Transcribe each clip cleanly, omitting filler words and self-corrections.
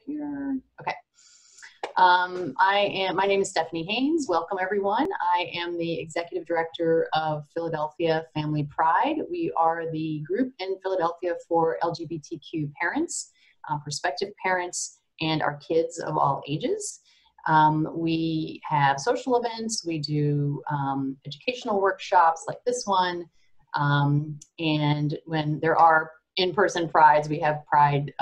here. Okay. My name is Stephanie Haynes. Welcome everyone. I am the Executive Director of Philadelphia Family Pride. We are the group in Philadelphia for LGBTQ parents, prospective parents, and our kids of all ages. We have social events, we do educational workshops like this one, and when there are in-person prides, we have pride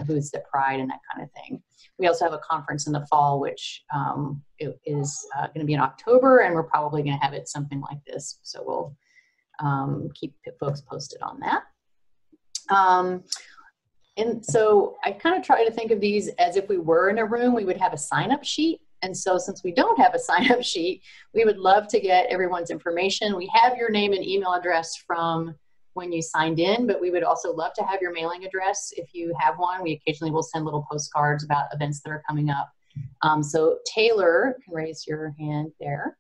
booths at Pride and that kind of thing. We also have a conference in the fall, which is going to be in October, and we're probably going to have it something like this. So we'll keep folks posted on that. And so I kind of try to think of these as if we were in a room, we would have a sign-up sheet. And so since we don't have a sign-up sheet, we would love to get everyone's information. We have your name and email address from when you signed in, but we would also love to have your mailing address if you have one. We occasionally will send little postcards about events that are coming up. So Taylor, can raise your hand there.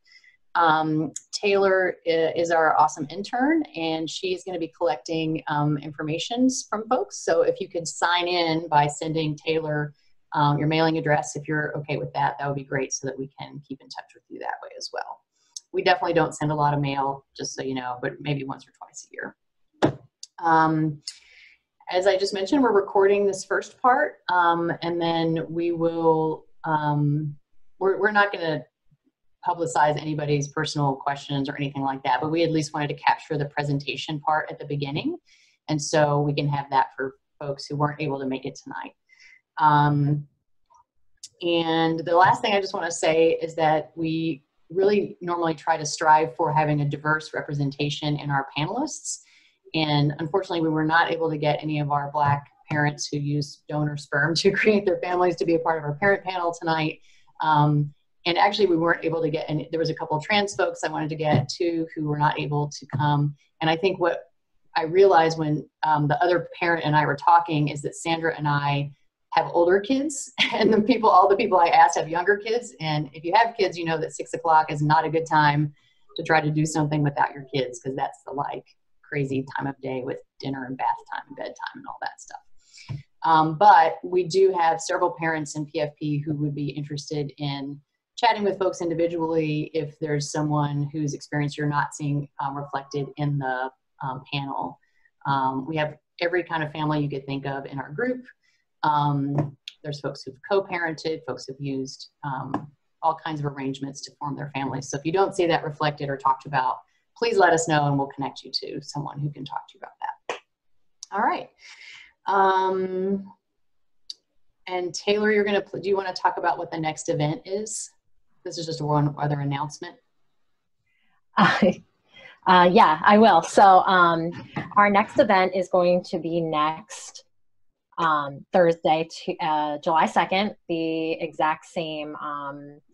Taylor is our awesome intern, and she's going to be collecting information from folks. So if you could sign in by sending Taylor your mailing address, if you're okay with that, that would be great so that we can keep in touch with you that way as well. We definitely don't send a lot of mail, just so you know, but maybe once or twice a year. As I just mentioned, we're recording this first part, and then we will, we're not going to publicize anybody's personal questions or anything like that, but we at least wanted to capture the presentation part at the beginning, and so we can have that for folks who weren't able to make it tonight. And the last thing I just want to say is that we really normally try to strive for having a diverse representation in our panelists. And unfortunately, we were not able to get any of our Black parents who use donor sperm to create their families to be a part of our parent panel tonight. And actually, we weren't able to get any. There was a couple of trans folks I wanted to get too who were not able to come. And I think what I realized when the other parent and I were talking is that Sandra and I have older kids, and all the people I asked have younger kids. And if you have kids, you know that 6 o'clock is not a good time to try to do something without your kids, because that's the crazy time of day with dinner and bath time and bedtime and all that stuff. But we do have several parents in PFP who would be interested in chatting with folks individually if there's someone whose experience you're not seeing reflected in the panel. We have every kind of family you could think of in our group. There's folks who've co-parented, folks who've used all kinds of arrangements to form their families. So if you don't see that reflected or talked about, please let us know and we'll connect you to someone who can talk to you about that. All right. And Taylor, do you want to talk about what the next event is? This is just one other announcement. Yeah, I will. So our next event is going to be next Thursday, July 2nd, the exact same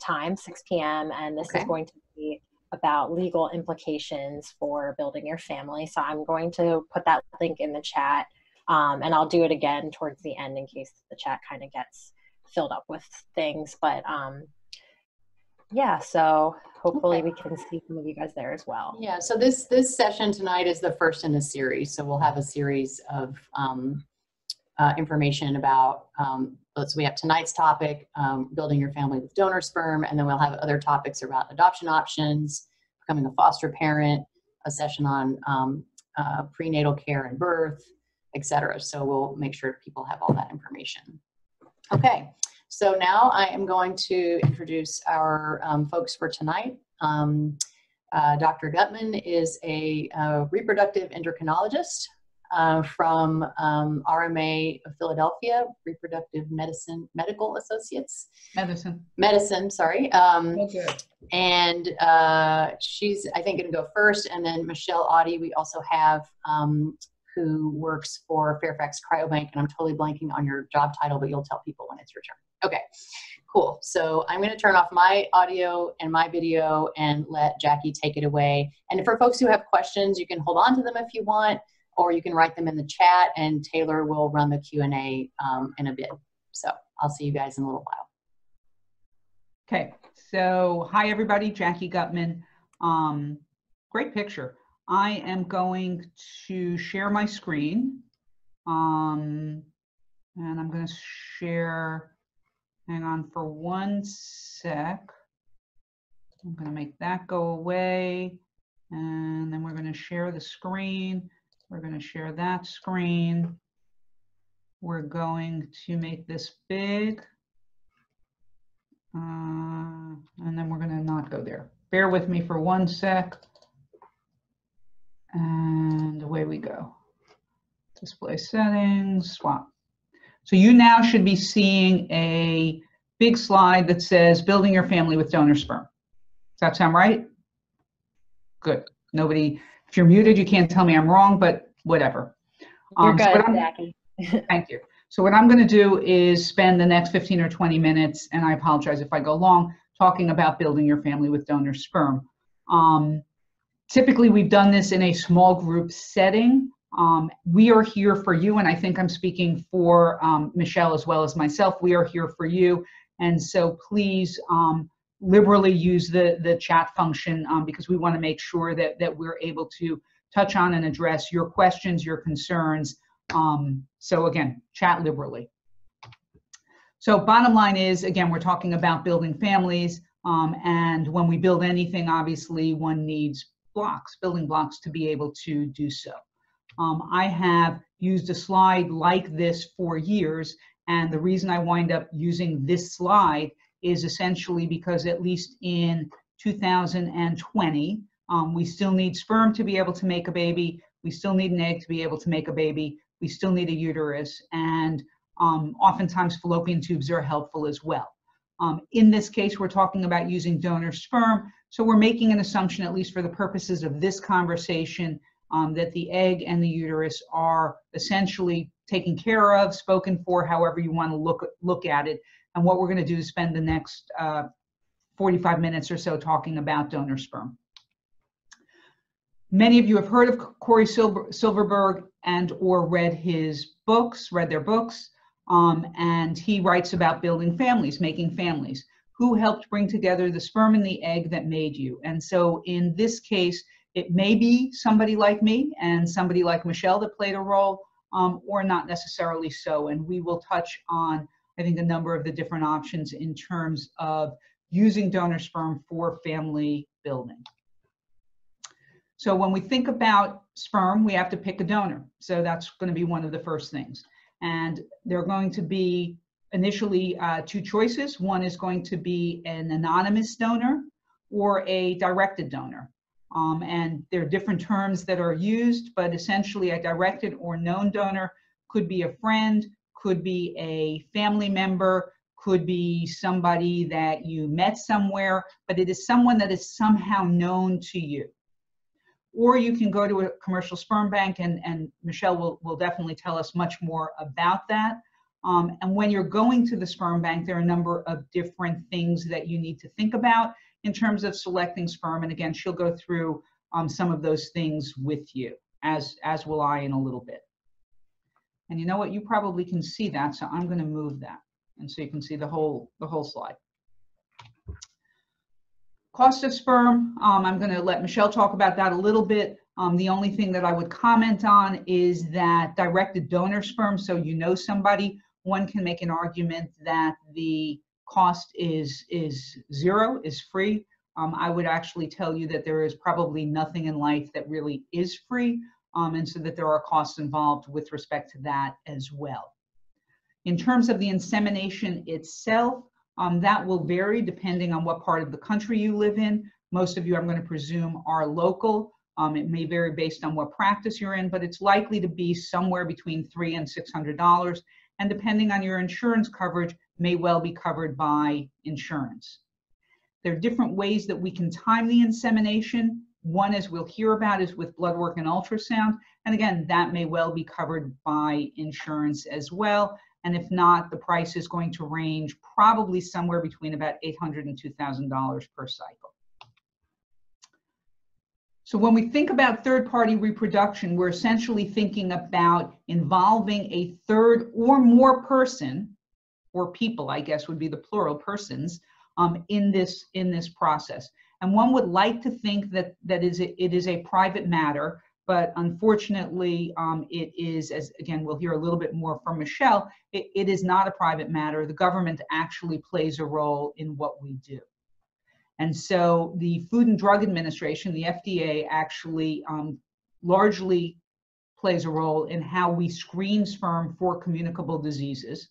time, 6 p.m. And this is going to be about legal implications for building your family. So I'm going to put that link in the chat, and I'll do it again towards the end in case the chat kind of gets filled up with things. But yeah, so hopefully we can see some of you guys there as well. Yeah, so this session tonight is the first in a series. So we'll have a series of information about, so we have tonight's topic, building your family with donor sperm, and then we'll have other topics about adoption options, becoming a foster parent, a session on prenatal care and birth, etc. So we'll make sure people have all that information. Okay, so now I am going to introduce our folks for tonight. Dr. Gutman is a reproductive endocrinologist from RMA of Philadelphia, Reproductive Medical Associates. Medicine, sorry. Okay. And she's, I think, going to go first. And then Michelle Audie, we also have, who works for Fairfax Cryobank. And I'm totally blanking on your job title, but you'll tell people when it's your turn. Okay, cool. So I'm going to turn off my audio and my video and let Jackie take it away. And for folks who have questions, you can hold on to them if you want, or you can write them in the chat, and Taylor will run the Q&A in a bit. So I'll see you guys in a little while. Okay, so hi everybody, Jackie Gutman. Great picture. I am going to share my screen. And I'm going to share, hang on for 1 sec. I'm going to make that go away. And then we're going to share the screen. We're going to share that screen. We're going to make this big. And then we're going to not go there. Bear with me for 1 sec. And away we go. Display settings, swap. So you now should be seeing a big slide that says building your family with donor sperm. Does that sound right? Good. Nobody, if you're muted, you can't tell me I'm wrong, but whatever. You're good, Jackie. Thank you. So what I'm going to do is spend the next 15 or 20 minutes, and I apologize if I go long, talking about building your family with donor sperm. Typically, we've done this in a small group setting. We are here for you, and I think I'm speaking for Michelle as well as myself. We are here for you, and so please liberally use the chat function because we want to make sure that we're able to touch on and address your questions, your concerns. So again, chat liberally. So bottom line is, again, we're talking about building families, and when we build anything, obviously one needs blocks, building blocks to be able to do so. I have used a slide like this for years, and the reason I wind up using this slide is essentially because at least in 2020, we still need sperm to be able to make a baby, we still need an egg to be able to make a baby, we still need a uterus, and oftentimes fallopian tubes are helpful as well. In this case, we're talking about using donor sperm, so we're making an assumption, at least for the purposes of this conversation, that the egg and the uterus are essentially taken care of, spoken for, however you want to look at it. And what we're going to do is spend the next 45 minutes or so talking about donor sperm. Many of you have heard of Corey Silverberg and or read their books, and he writes about building families, making families. Who helped bring together the sperm and the egg that made you? And so in this case, it may be somebody like me and somebody like Michelle that played a role, or not necessarily so. And we will touch on, I think, a number of the different options in terms of using donor sperm for family building. So when we think about sperm, we have to pick a donor. So that's going to be one of the first things. And there are going to be initially 2 choices. One is going to be an anonymous donor or a directed donor. And there are different terms that are used, but essentially a directed or known donor could be a friend, could be a family member, could be somebody that you met somewhere, but it is someone that is somehow known to you. Or you can go to a commercial sperm bank, and Michelle will definitely tell us much more about that. And when you're going to the sperm bank, there are a number of different things that you need to think about in terms of selecting sperm. And again, she'll go through some of those things with you, as will I in a little bit. And you know what? You probably can see that, so I'm going to move that. And so you can see the whole slide. Cost of sperm, I'm going to let Michelle talk about that a little bit. The only thing that I would comment on is that directed donor sperm, so you know somebody, one can make an argument that the cost is zero, is free. I would actually tell you that there is probably nothing in life that really is free, and so that there are costs involved with respect to that as well. In terms of the insemination itself, that will vary depending on what part of the country you live in. Most of you, I'm going to presume, are local. It may vary based on what practice you're in, but it's likely to be somewhere between $300 and $600. And depending on your insurance coverage, may well be covered by insurance. There are different ways that we can time the insemination. One, as we'll hear about, is with blood work and ultrasound. And again, that may well be covered by insurance as well. And if not, the price is going to range probably somewhere between about $800 and $2,000 per cycle. So when we think about third-party reproduction, we're essentially thinking about involving a third or more person, or people, I guess would be the plural, persons, in this process. And one would like to think that it is a private matter, but unfortunately, it is, as again, we'll hear a little bit more from Michelle, it is not a private matter. The government actually plays a role in what we do. And so the Food and Drug Administration, the FDA, actually largely plays a role in how we screen sperm for communicable diseases.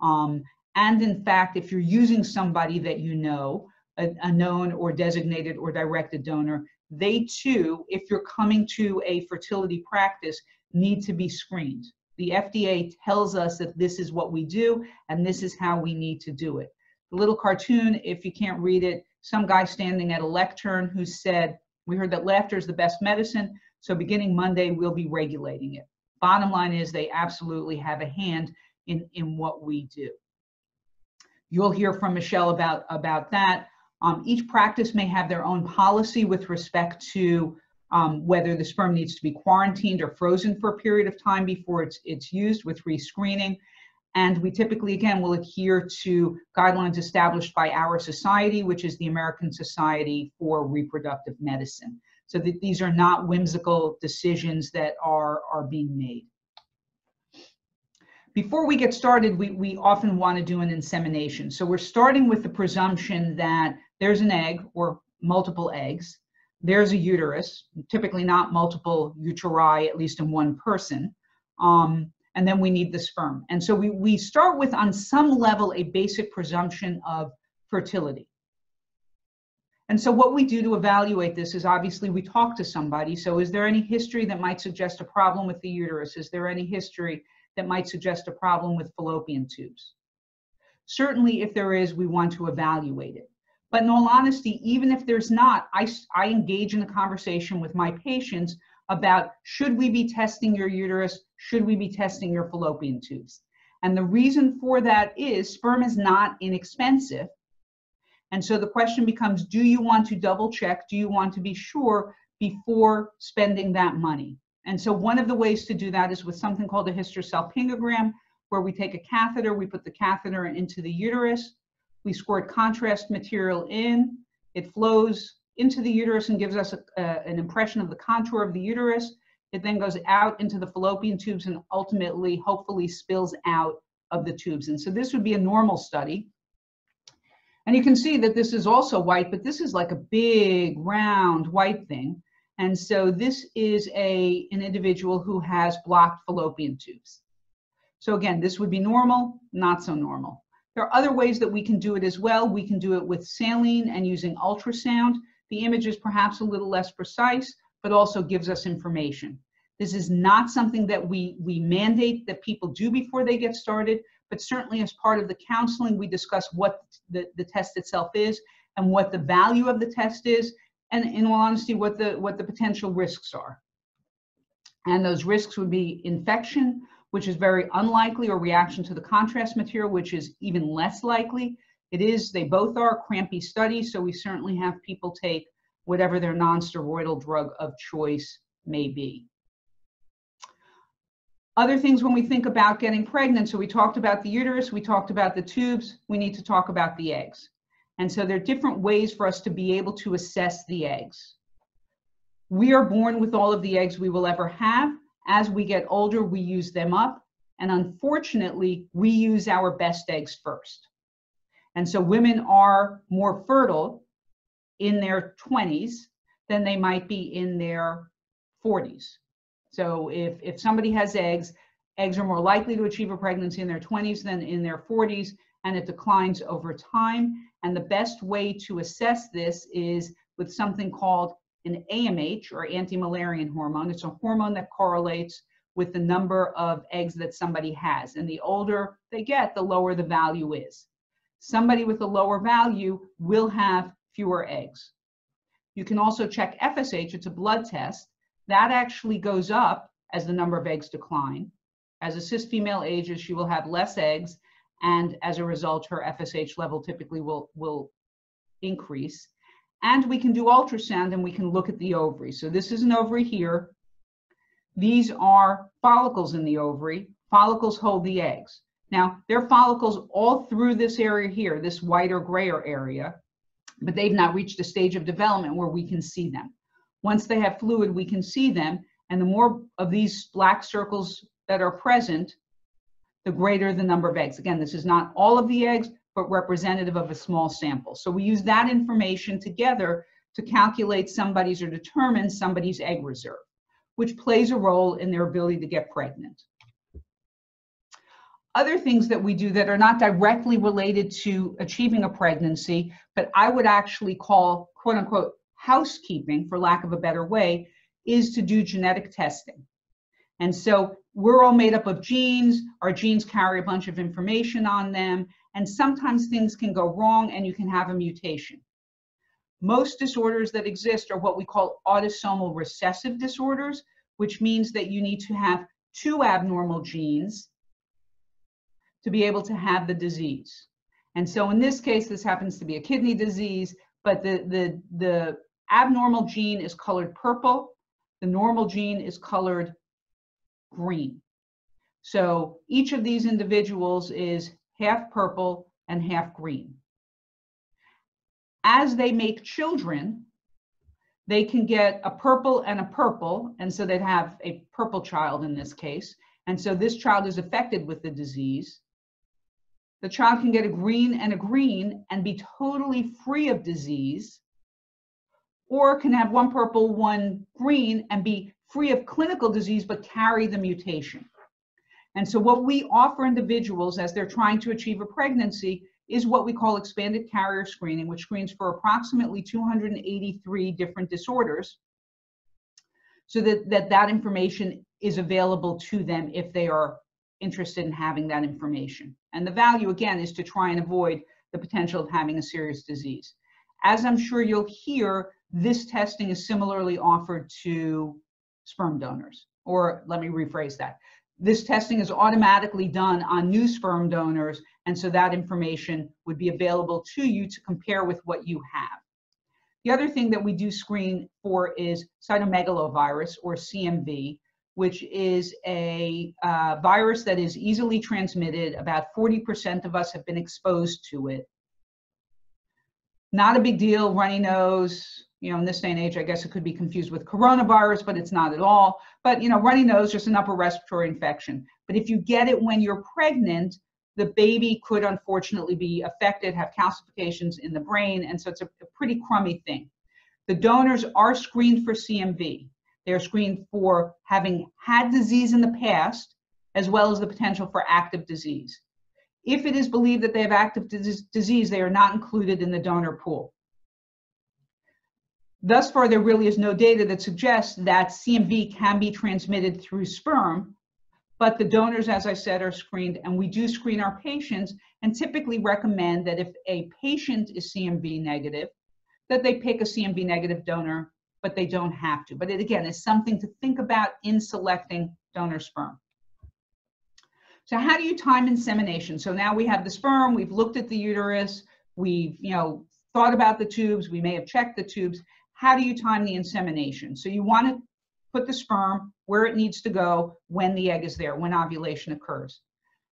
And in fact, if you're using somebody that you know, a known or designated or directed donor, they too, if you're coming to a fertility practice, need to be screened. The FDA tells us that this is what we do and this is how we need to do it. The little cartoon, if you can't read it, some guy standing at a lectern who said, we heard that laughter is the best medicine, so beginning Monday, we'll be regulating it. Bottom line is they absolutely have a hand in what we do. You'll hear from Michelle about that. Each practice may have their own policy with respect to whether the sperm needs to be quarantined or frozen for a period of time before it's used with rescreening. And we typically, again, will adhere to guidelines established by our society, which is the American Society for Reproductive Medicine. So that these are not whimsical decisions that are being made. Before we get started, we often want to do an insemination. So we're starting with the presumption that there's an egg or multiple eggs. There's a uterus, typically not multiple uteri, at least in one person. And then we need the sperm. And so we start with, on some level, a basic presumption of fertility. And so what we do to evaluate this is obviously we talk to somebody. So is there any history that might suggest a problem with the uterus? Is there any history that might suggest a problem with fallopian tubes? Certainly, if there is, we want to evaluate it. But in all honesty, even if there's not, I engage in a conversation with my patients about, should we be testing your uterus? Should we be testing your fallopian tubes? And the reason for that is sperm is not inexpensive. And so the question becomes, do you want to double check? Do you want to be sure before spending that money? And so one of the ways to do that is with something called a hysterosalpingogram, where we take a catheter, we put the catheter into the uterus, we squirt contrast material in, it flows into the uterus and gives us an impression of the contour of the uterus. It then goes out into the fallopian tubes and ultimately, hopefully, spills out of the tubes. And so this would be a normal study. And you can see that this is also white, but this is like a big, round, white thing. And so this is an individual who has blocked fallopian tubes. So again, this would be normal, not so normal. There are other ways that we can do it as well. We can do it with saline and using ultrasound. The image is perhaps a little less precise, but also gives us information. This is not something that we mandate that people do before they get started, but certainly as part of the counseling, we discuss what the test itself is and what the value of the test is, and in all honesty, what the potential risks are. And those risks would be infection, which is very unlikely, or reaction to the contrast material, which is even less likely. They both are crampy studies, so we certainly have people take whatever their non-steroidal drug of choice may be. Other things when we think about getting pregnant, so we talked about the uterus, we talked about the tubes, we need to talk about the eggs. And so there are different ways for us to be able to assess the eggs. We are born with all of the eggs we will ever have. As we get older, we use them up. And unfortunately, we use our best eggs first. And so women are more fertile in their 20s than they might be in their 40s. So if somebody has eggs are more likely to achieve a pregnancy in their 20s than in their 40s, and it declines over time. And the best way to assess this is with something called an AMH, or anti-Müllerian hormone. It's a hormone that correlates with the number of eggs that somebody has. And the older they get, the lower the value is. Somebody with a lower value will have fewer eggs. You can also check FSH, it's a blood test. That actually goes up as the number of eggs decline. As a cis female ages, she will have less eggs, and as a result, her FSH level typically will increase. And we can do ultrasound and we can look at the ovary. So this is an ovary here. These are follicles in the ovary. Follicles hold the eggs. Now, there are follicles all through this area here, this white or grayer area, but they've not reached a stage of development where we can see them. Once they have fluid, we can see them, And the more of these black circles that are present, the greater the number of eggs. Again, this is not all of the eggs, but representative of a small sample. So we use that information together to calculate somebody's or determine somebody's egg reserve, which plays a role in their ability to get pregnant. Other things that we do that are not directly related to achieving a pregnancy, but I would actually call, quote unquote, housekeeping, for lack of a better way, is to do genetic testing. And so we're all made up of genes. Our genes carry a bunch of information on them, and sometimes things can go wrong and you can have a mutation. Most disorders that exist are what we call autosomal recessive disorders, which means that you need to have 2 abnormal genes to be able to have the disease. And so in this case, this happens to be a kidney disease, but the abnormal gene is colored purple. The normal gene is colored green. So each of these individuals is half purple and half green. As they make children, they can get a purple and a purple, and so they'd have a purple child in this case. And so this child is affected with the disease. The child can get a green and be totally free of disease, or can have 1 purple, 1 green and be free of clinical disease but carry the mutation. And so what we offer individuals as they're trying to achieve a pregnancy is what we call expanded carrier screening, which screens for approximately 283 different disorders, so that information is available to them if they are interested in having that information. And the value, again, is to try and avoid the potential of having a serious disease. As I'm sure you'll hear, this testing is similarly offered to sperm donors. Or let me rephrase that. This testing is automatically done on new sperm donors, and so that information would be available to you to compare with what you have. The other thing that we do screen for is cytomegalovirus, or CMV, which is a virus that is easily transmitted. About 40% of us have been exposed to it. Not a big deal, runny nose. You know, in this day and age, I guess it could be confused with coronavirus, but it's not at all. But, you know, runny nose, just an upper respiratory infection. But if you get it when you're pregnant, the baby could unfortunately be affected, have calcifications in the brain, and so it's a pretty crummy thing. The donors are screened for CMV. They're screened for having had disease in the past, as well as the potential for active disease. If it is believed that they have active disease, they are not included in the donor pool. Thus far, there really is no data that suggests that CMV can be transmitted through sperm, but the donors, as I said, are screened, and we do screen our patients and typically recommend that if a patient is CMV negative, that they pick a CMV negative donor, but they don't have to. But it, again, is something to think about in selecting donor sperm. So how do you time insemination? So now we have the sperm, we've looked at the uterus, we've, thought about the tubes, we may have checked the tubes. How do you time the insemination? So you want to put the sperm where it needs to go when the egg is there, when ovulation occurs.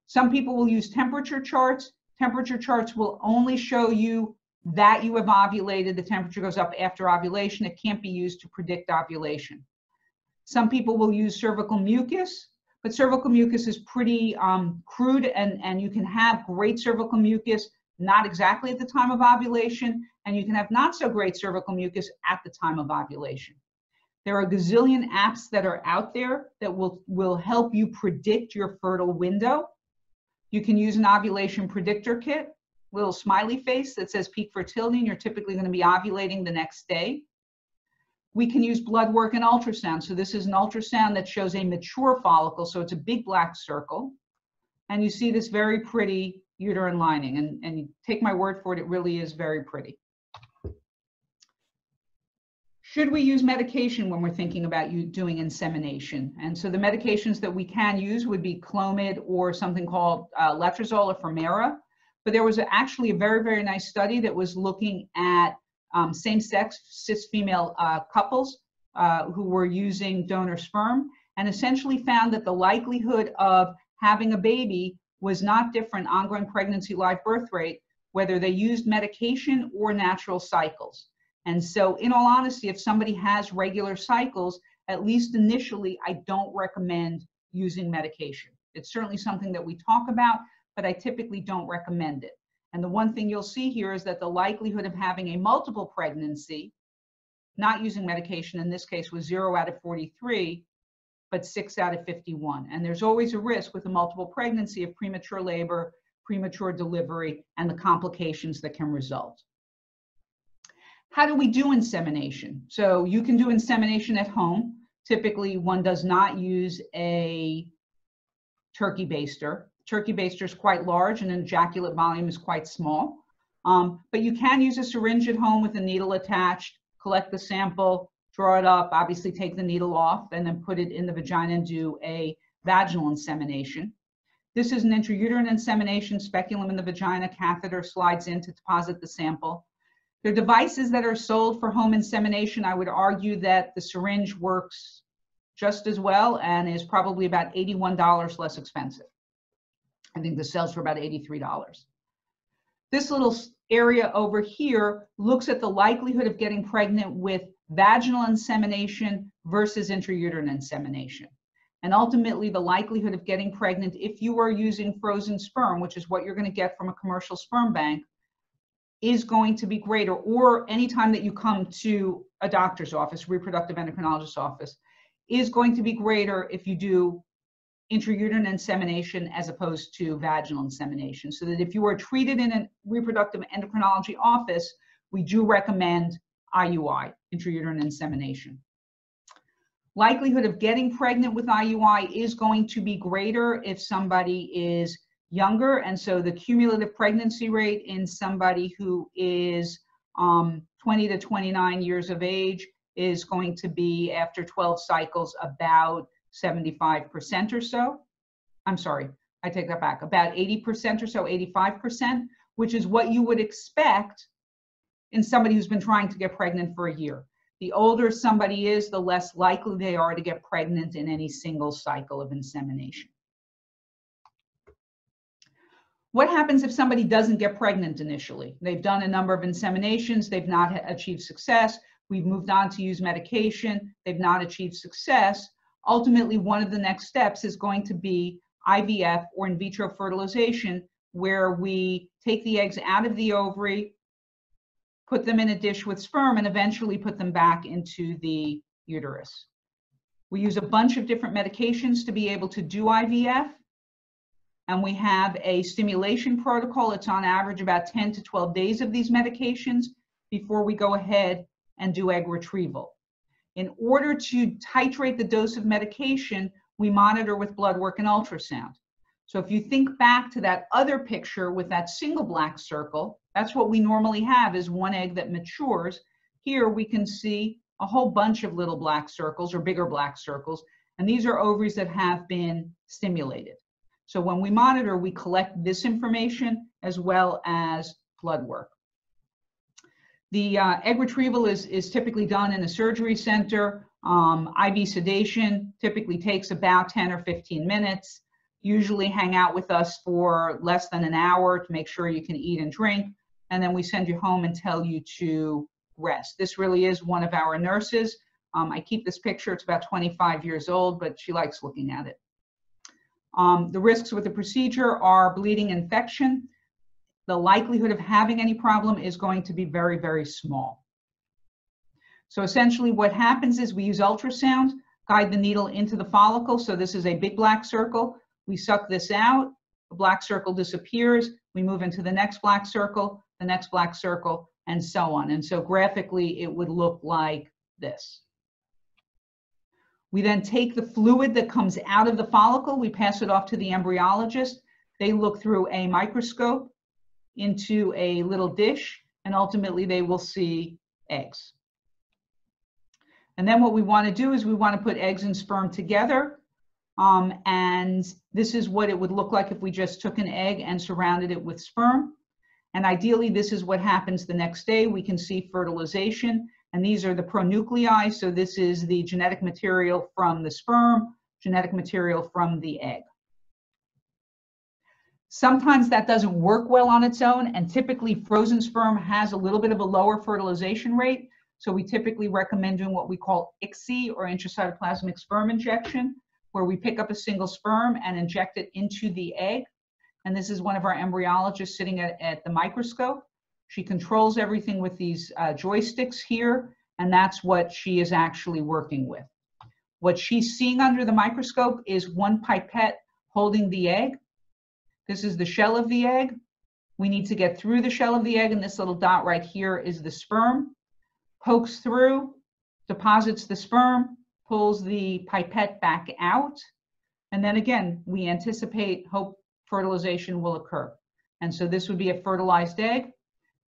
Some people will use temperature charts. Temperature charts will only show you that you have ovulated. The temperature goes up after ovulation. It can't be used to predict ovulation. Some people will use cervical mucus, but cervical mucus is pretty crude, and you can have great cervical mucus not exactly at the time of ovulation, and you can have not so great cervical mucus at the time of ovulation. There are a gazillion apps that are out there that will help you predict your fertile window. You can use an ovulation predictor kit, little smiley face that says peak fertility, and you're typically going to be ovulating the next day. We can use blood work and ultrasound. So this is an ultrasound that shows a mature follicle, so it's a big black circle. And you see this very pretty uterine lining, and you take my word for it, it really is very pretty. Should we use medication when we're thinking about doing insemination? And so the medications that we can use would be Clomid or something called letrozole or Femara. But there was actually a very, very nice study that was looking at same-sex cis female couples who were using donor sperm, and essentially found that the likelihood of having a baby was not different, ongoing pregnancy, live birth rate, whether they used medication or natural cycles. And so in all honesty, if somebody has regular cycles, at least initially, I don't recommend using medication. It's certainly something that we talk about, but I typically don't recommend it. And the one thing you'll see here is that the likelihood of having a multiple pregnancy, not using medication in this case, was 0 out of 43, but 6 out of 51. And there's always a risk with a multiple pregnancy of premature labor, premature delivery, and the complications that can result. How do we do insemination? So you can do insemination at home. Typically, one does not use a turkey baster. Turkey baster is quite large and an ejaculate volume is quite small. But you can use a syringe at home with a needle attached, collect the sample, draw it up, obviously take the needle off, and then put it in the vagina and do a vaginal insemination. This is an intrauterine insemination, speculum in the vagina, catheter slides in to deposit the sample. There are devices that are sold for home insemination. I would argue that the syringe works just as well and is probably about $81 less expensive. I think this sells for about $83. This little area over here looks at the likelihood of getting pregnant with vaginal insemination versus intrauterine insemination. And ultimately, the likelihood of getting pregnant if you are using frozen sperm, which is what you're going to get from a commercial sperm bank, is going to be greater, or anytime that you come to a doctor's office, reproductive endocrinologist's office, is going to be greater if you do intrauterine insemination as opposed to vaginal insemination. So that if you are treated in a reproductive endocrinology office, we do recommend IUI, intrauterine insemination. Likelihood of getting pregnant with IUI is going to be greater if somebody is younger, and so the cumulative pregnancy rate in somebody who is 20 to 29 years of age is going to be, after 12 cycles, about 75% or so. I'm sorry, I take that back, about 80% or so, 85%, which is what you would expect in somebody who's been trying to get pregnant for a year. The older somebody is, the less likely they are to get pregnant in any single cycle of insemination. What happens if somebody doesn't get pregnant initially? They've done a number of inseminations, they've not achieved success, we've moved on to use medication, they've not achieved success. Ultimately, one of the next steps is going to be IVF, or in vitro fertilization, where we take the eggs out of the ovary, put them in a dish with sperm, and eventually put them back into the uterus. We use a bunch of different medications to be able to do IVF. And we have a stimulation protocol. It's on average about 10 to 12 days of these medications before we go ahead and do egg retrieval. In order to titrate the dose of medication, we monitor with blood work and ultrasound. So if you think back to that other picture with that single black circle, that's what we normally have, is one egg that matures. Here we can see a whole bunch of little black circles, or bigger black circles, and these are ovaries that have been stimulated. So when we monitor, we collect this information as well as blood work. The egg retrieval is typically done in a surgery center. IV sedation typically takes about 10 or 15 minutes. Usually hang out with us for less than an hour to make sure you can eat and drink. And then we send you home and tell you to rest. This really is one of our nurses. I keep this picture, it's about 25 years old, but she likes looking at it. The risks with the procedure are bleeding, infection. The likelihood of having any problem is going to be very, very small. So essentially what happens is we use ultrasound, guide the needle into the follicle. So this is a big black circle. We suck this out, the black circle disappears. We move into the next black circle, the next black circle, and so on. And so graphically, it would look like this. We then take the fluid that comes out of the follicle, we pass it off to the embryologist. They look through a microscope into a little dish, and ultimately they will see eggs. And then what we want to do is we want to put eggs and sperm together. And this is what it would look like if we just took an egg and surrounded it with sperm. And ideally, this is what happens the next day. We can see fertilization. And these are the pronuclei. So this is the genetic material from the sperm, genetic material from the egg. Sometimes that doesn't work well on its own, and typically frozen sperm has a little bit of a lower fertilization rate. So we typically recommend doing what we call ICSI, or intracytoplasmic sperm injection, where we pick up a single sperm and inject it into the egg. And this is one of our embryologists sitting at the microscope. She controls everything with these joysticks here, and that's what she is actually working with. What she's seeing under the microscope is one pipette holding the egg. This is the shell of the egg. We need to get through the shell of the egg, and this little dot right here is the sperm. Pokes through, deposits the sperm, pulls the pipette back out, and then again, we hope fertilization will occur. And so this would be a fertilized egg.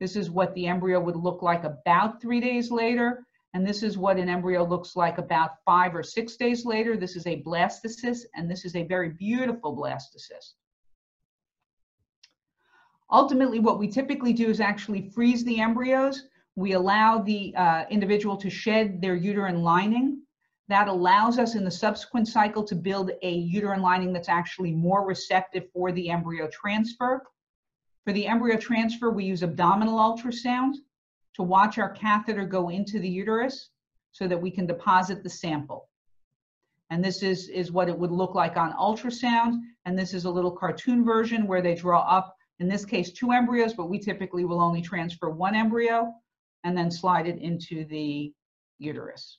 This is what the embryo would look like about 3 days later, and this is what an embryo looks like about 5 or 6 days later. This is a blastocyst, and this is a very beautiful blastocyst. Ultimately, what we typically do is actually freeze the embryos. We allow the individual to shed their uterine lining. That allows us in the subsequent cycle to build a uterine lining that's actually more receptive for the embryo transfer. For the embryo transfer, we use abdominal ultrasound to watch our catheter go into the uterus so that we can deposit the sample. And this is what it would look like on ultrasound. And this is a little cartoon version where they draw up, in this case, 2 embryos, but we typically will only transfer 1 embryo and then slide it into the uterus.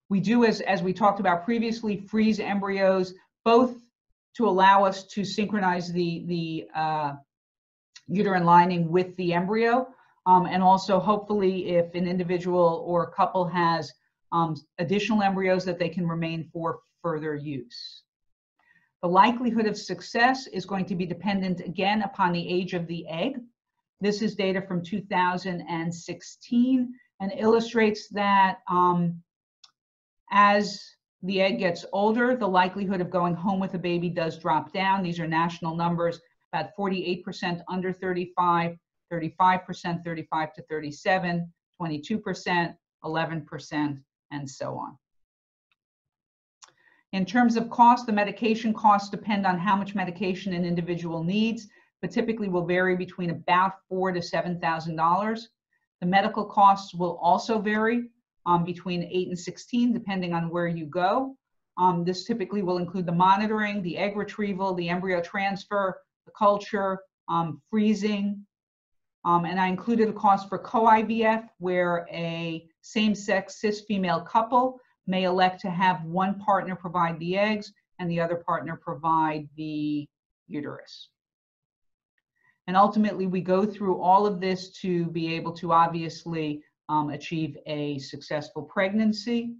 We do, as we talked about previously, freeze embryos, both to allow us to synchronize the uterine lining with the embryo, and also hopefully if an individual or a couple has additional embryos that they can remain for further use. The likelihood of success is going to be dependent again upon the age of the egg. This is data from 2016 and illustrates that as the egg gets older, the likelihood of going home with a baby does drop down. These are national numbers, about 48% under 35, 35%, 35 to 37, 22%, 11%, and so on. In terms of cost, the medication costs depend on how much medication an individual needs, but typically will vary between about $4,000 to $7,000. The medical costs will also vary between 8 and 16, depending on where you go. This typically will include the monitoring, the egg retrieval, the embryo transfer, the culture, freezing. And I included a cost for co-IVF, where a same-sex cis female couple may elect to have one partner provide the eggs and the other partner provide the uterus. And ultimately, we go through all of this to be able to obviously achieve a successful pregnancy.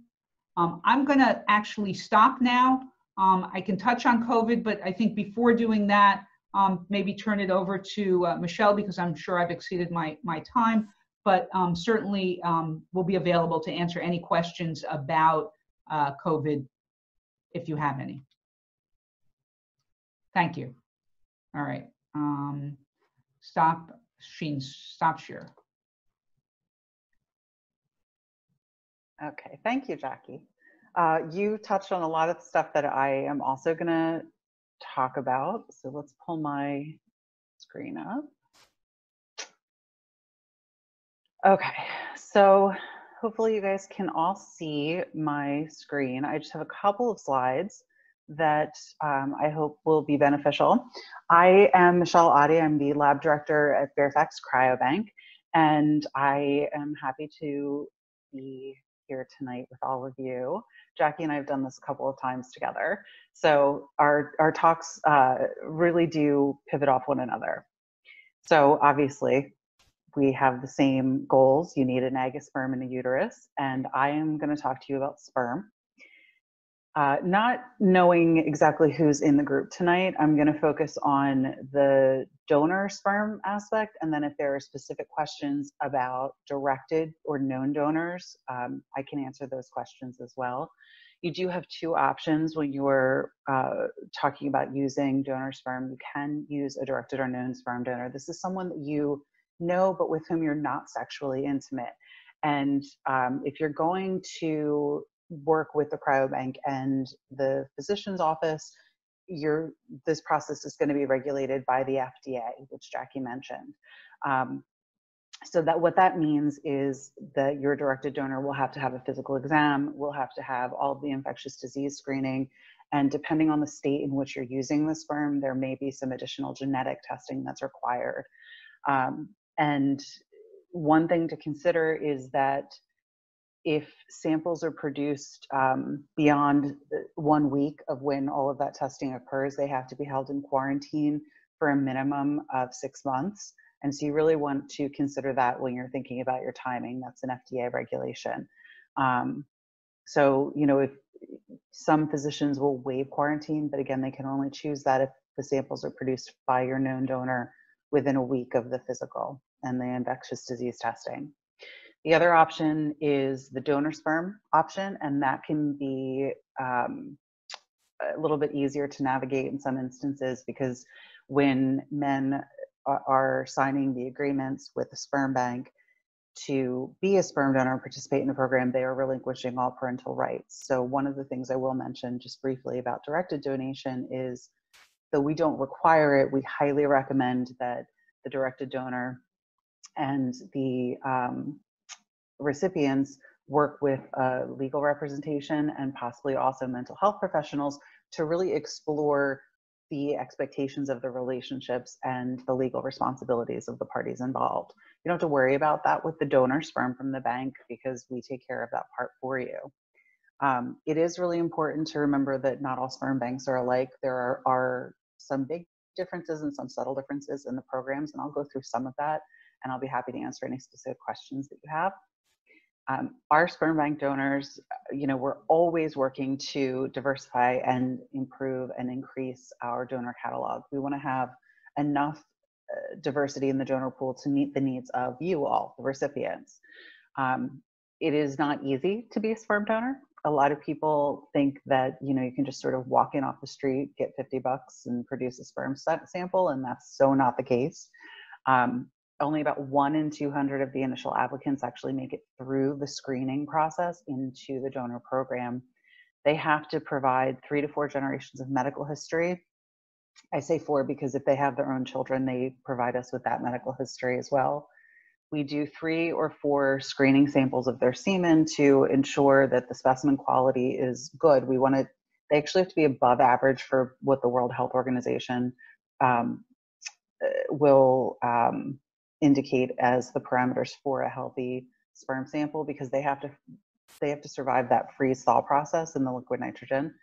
I'm going to actually stop now. I can touch on COVID, but I think before doing that, maybe turn it over to Michelle, because I'm sure I've exceeded my time, but certainly will be available to answer any questions about COVID if you have any. Thank you. All right. Stop share. Okay, thank you, Jackie. You touched on a lot of stuff that I am also going to talk about. So let's pull my screen up. Okay, so hopefully you guys can all see my screen. I just have a couple of slides that I hope will be beneficial. I am Michelle Adi. I'm the lab director at Fairfax Cryobank, and I am happy to be here tonight with all of you. Jackie and I have done this a couple of times together. So our talks really do pivot off one another. So obviously we have the same goals. You need an egg, a sperm, and a uterus. And I am going to talk to you about sperm. Not knowing exactly who's in the group tonight, I'm going to focus on the donor sperm aspect, and then if there are specific questions about directed or known donors, I can answer those questions as well. You do have 2 options when you're talking about using donor sperm. You can use a directed or known sperm donor. This is someone that you know but with whom you're not sexually intimate. And if you're going to work with the cryobank and the physician's office, this process is going to be regulated by the FDA, which Jackie mentioned. So that what that means is that your directed donor will have to have a physical exam, will have to have all of the infectious disease screening, and depending on the state in which you're using the sperm, there may be some additional genetic testing that's required. And one thing to consider is that if samples are produced beyond 1 week of when all of that testing occurs, they have to be held in quarantine for a minimum of 6 months. And so you really want to consider that when you're thinking about your timing. That's an FDA regulation. So, you know, if some physicians will waive quarantine, but again, they can only choose that if the samples are produced by your known donor within a week of the physical and the infectious disease testing. The other option is the donor sperm option, and that can be a little bit easier to navigate in some instances, because when men are signing the agreements with the sperm bank to be a sperm donor and participate in the program, they are relinquishing all parental rights. So one of the things I will mention just briefly about directed donation is, though we don't require it, we highly recommend that the directed donor and the recipients work with legal representation and possibly also mental health professionals to really explore the expectations of the relationships and the legal responsibilities of the parties involved. You don't have to worry about that with the donor sperm from the bank, because we take care of that part for you. It is really important to remember that not all sperm banks are alike. There are some big differences and some subtle differences in the programs, and I'll go through some of that, and I'll be happy to answer any specific questions that you have. Our sperm bank donors, you know, we're always working to diversify and improve and increase our donor catalog. We want to have enough diversity in the donor pool to meet the needs of you all, the recipients. It is not easy to be a sperm donor. A lot of people think that, you know, you can just sort of walk in off the street, get $50 and produce a sperm sample, and that's so not the case. Only about 1 in 200 of the initial applicants actually make it through the screening process into the donor program. They have to provide 3 to 4 generations of medical history. I say 4 because if they have their own children, they provide us with that medical history as well. We do 3 or 4 screening samples of their semen to ensure that the specimen quality is good. They actually have to be above average for what the World Health Organization will indicate as the parameters for a healthy sperm sample, because they have to survive that freeze thaw process in the liquid nitrogen.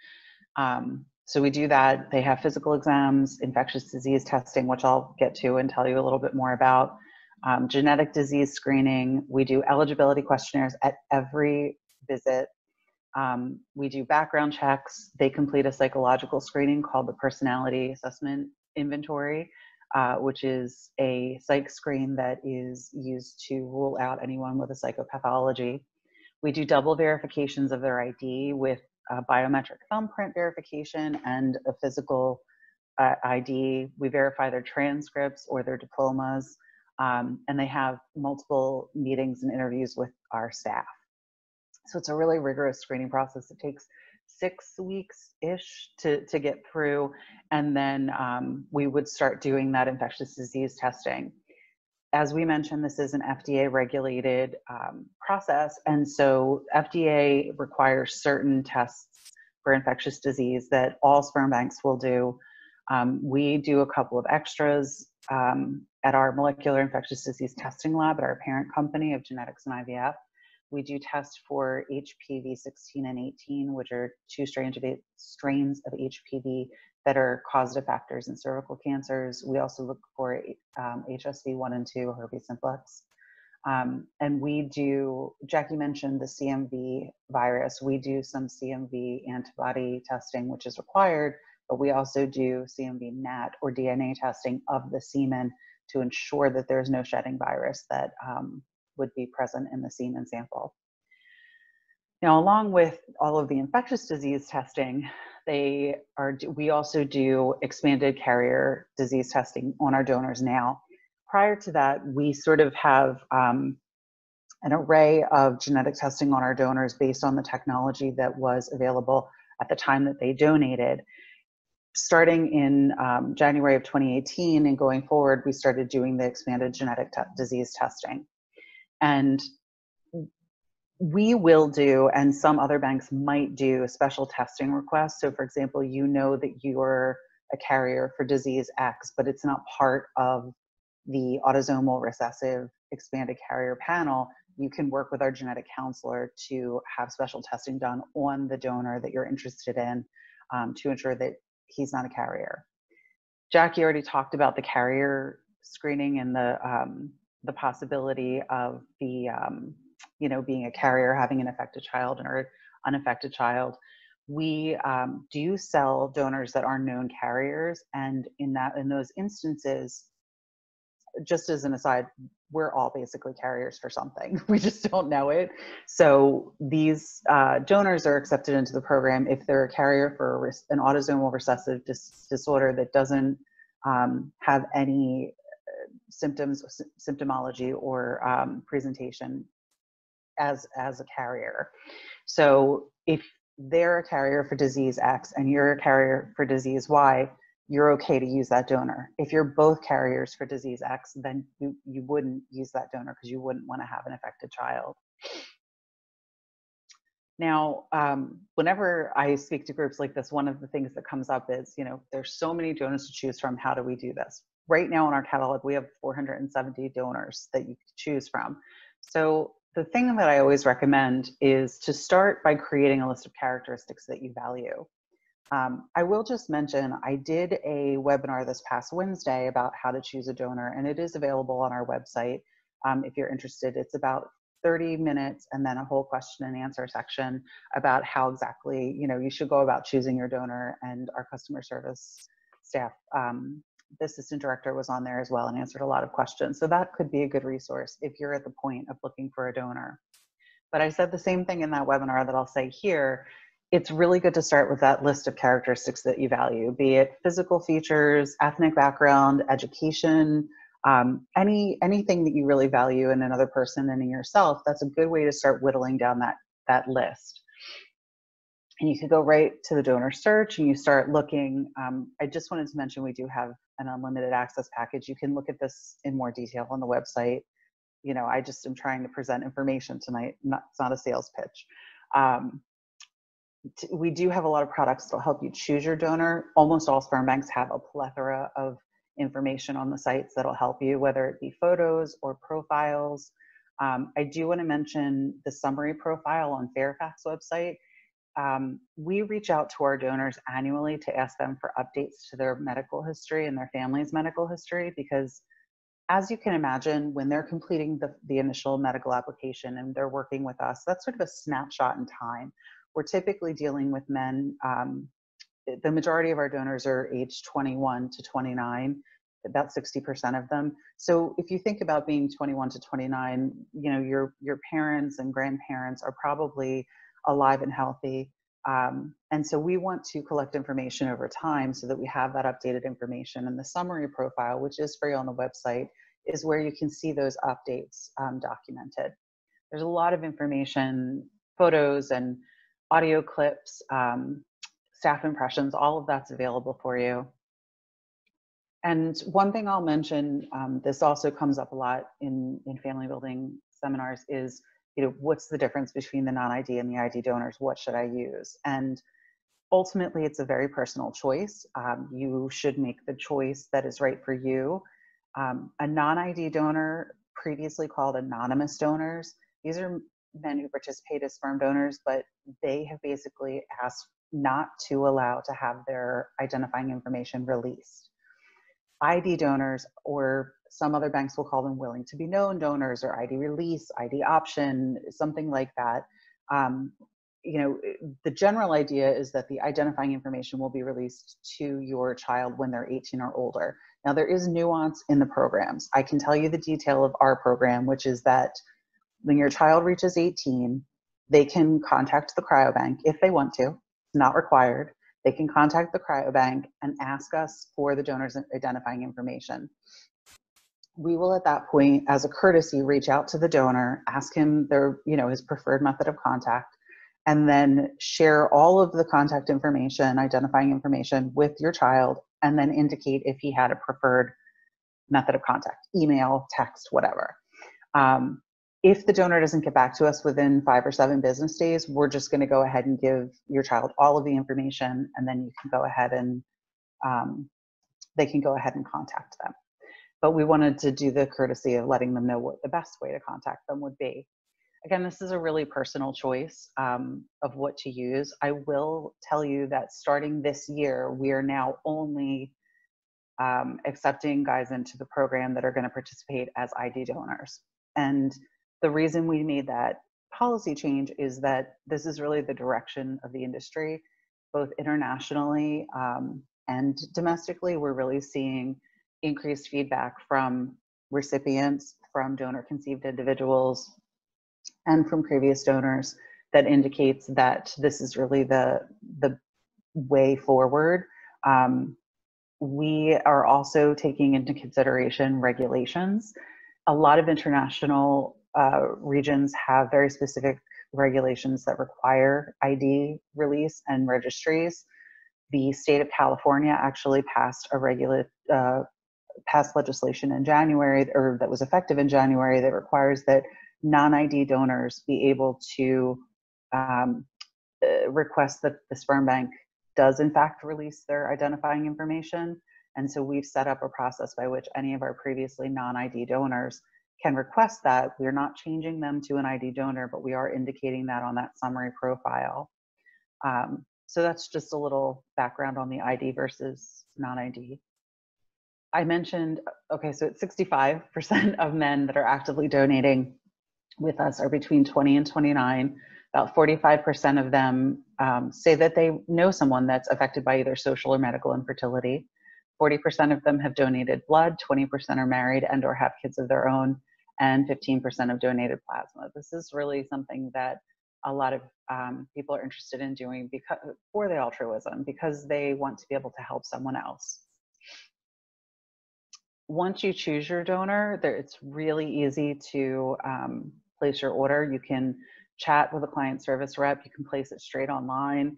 So we do that. They have physical exams, infectious disease testing, which I'll get to and tell you a little bit more about, genetic disease screening. We do eligibility questionnaires at every visit. We do background checks. They complete a psychological screening called the Personality Assessment Inventory, which is a psych screen that is used to rule out anyone with a psychopathology. We do double verifications of their ID with biometric thumbprint verification and a physical ID. We verify their transcripts or their diplomas, and they have multiple meetings and interviews with our staff. So it's a really rigorous screening process. It takes 6 weeks-ish to get through, and then we would start doing that infectious disease testing. As we mentioned, this is an FDA-regulated process, and so FDA requires certain tests for infectious disease that all sperm banks will do. We do a couple of extras at our molecular infectious disease testing lab at our parent company of Genetics and IVF. We do test for HPV 16 and 18, which are 2 strains of HPV that are causative factors in cervical cancers. We also look for HSV 1 and 2, herpes simplex. And we do, Jackie mentioned the CMV virus. We do some CMV antibody testing, which is required, but we also do CMV NAT or DNA testing of the semen to ensure that there's no shedding virus that would be present in the semen sample. Now, along with all of the infectious disease testing, we also do expanded carrier disease testing on our donors now. Prior to that, we sort of have an array of genetic testing on our donors based on the technology that was available at the time that they donated. starting in January of 2018 and going forward, we started doing the expanded genetic disease testing. And we will do, and some other banks might do, special testing requests. So for example, you know that you're a carrier for disease X, but it's not part of the autosomal recessive expanded carrier panel. You can work with our genetic counselor to have special testing done on the donor that you're interested in to ensure that he's not a carrier. Jackie already talked about the carrier screening and the possibility of the you know, being a carrier, having an affected child or unaffected child. We do sell donors that are known carriers, and in those instances, just as an aside, we're all basically carriers for something. We just don't know it. So these donors are accepted into the program if they're a carrier for an autosomal recessive disorder that doesn't have any symptomology or presentation as a carrier. So if they're a carrier for disease X and you're a carrier for disease Y, you're okay to use that donor. If you're both carriers for disease X, then you wouldn't use that donor because you wouldn't want to have an affected child. Now, whenever I speak to groups like this, one of the things that comes up is, you know, there's so many donors to choose from. How do we do this? Right now in our catalog, we have 470 donors that you can choose from. So the thing that I always recommend is to start by creating a list of characteristics that you value. I will just mention, I did a webinar this past Wednesday about how to choose a donor, and it is available on our website. If you're interested, it's about 30 minutes and then a whole question and answer section about how exactly, you know, you should go about choosing your donor, and our customer service staff, the assistant director was on there as well and answered a lot of questions. So that could be a good resource if you're at the point of looking for a donor. But I said the same thing in that webinar that I'll say here. It's really good to start with that list of characteristics that you value, be it physical features, ethnic background, education, anything that you really value in another person and in yourself. That's a good way to start whittling down that list. And you can go right to the donor search and you start looking. I just wanted to mention we do have an unlimited access package. You can look at this in more detail on the website. You know, I just am trying to present information tonight. It's not a sales pitch. We do have a lot of products that will help you choose your donor. Almost all sperm banks have a plethora of information on the sites that'll help you, whether it be photos or profiles. I do want to mention the summary profile on Fairfax website. We reach out to our donors annually to ask them for updates to their medical history and their family's medical history, because as you can imagine, when they're completing the initial medical application and they're working with us, that's sort of a snapshot in time. We're typically dealing with men. The majority of our donors are aged 21 to 29, about 60% of them. So if you think about being 21 to 29, you know, your parents and grandparents are probably alive and healthy. And so we want to collect information over time so that we have that updated information. And the summary profile, which is free on the website, is where you can see those updates documented. There's a lot of information, photos and audio clips, staff impressions, all of that's available for you. And one thing I'll mention, this also comes up a lot in family building seminars, is, you know, what's the difference between the non-ID and the ID donors? What should I use? And ultimately, it's a very personal choice. You should make the choice that is right for you. A non-ID donor, previously called anonymous donors, these are men who participate as sperm donors, but they have basically asked not to allow to have their identifying information released. ID donors, or some other banks will call them willing to be known donors, or ID release, ID option, something like that. You know, the general idea is that the identifying information will be released to your child when they're 18 or older. Now, there is nuance in the programs. I can tell you the detail of our program, which is that when your child reaches 18, they can contact the cryobank if they want to. It's not required. They can contact the cryobank and ask us for the donor's identifying information. We will at that point, as a courtesy, reach out to the donor, ask him their, you know, his preferred method of contact, and then share all of the contact information, identifying information with your child, and then indicate if he had a preferred method of contact, email, text, whatever. If the donor doesn't get back to us within 5 or 7 business days, we're just going to go ahead and give your child all of the information, and then you can go ahead and they can go ahead and contact them. But we wanted to do the courtesy of letting them know what the best way to contact them would be. Again, this is a really personal choice of what to use. I will tell you that starting this year, we are now only accepting guys into the program that are going to participate as ID donors. And the reason we made that policy change is that this is really the direction of the industry, both internationally and domestically. We're really seeing increased feedback from recipients, from donor-conceived individuals, and from previous donors that indicates that this is really the way forward. We are also taking into consideration regulations. A lot of international regions have very specific regulations that require ID release and registries. The state of California actually passed passed legislation in January, or that was effective in January, that requires that non-ID donors be able to request that the sperm bank does in fact release their identifying information. And so we've set up a process by which any of our previously non-ID donors can request that. We're not changing them to an ID donor, but we are indicating that on that summary profile. So that's just a little background on the ID versus non-ID. I mentioned, okay, so it's 65% of men that are actively donating with us are between 20 and 29. About 45% of them say that they know someone that's affected by either social or medical infertility. 40% of them have donated blood, 20% are married and or have kids of their own, and 15% have donated plasma. This is really something that a lot of people are interested in doing because, for the altruism, because they want to be able to help someone else. Once you choose your donor, it's really easy to place your order. You can chat with a client service rep. You can place it straight online.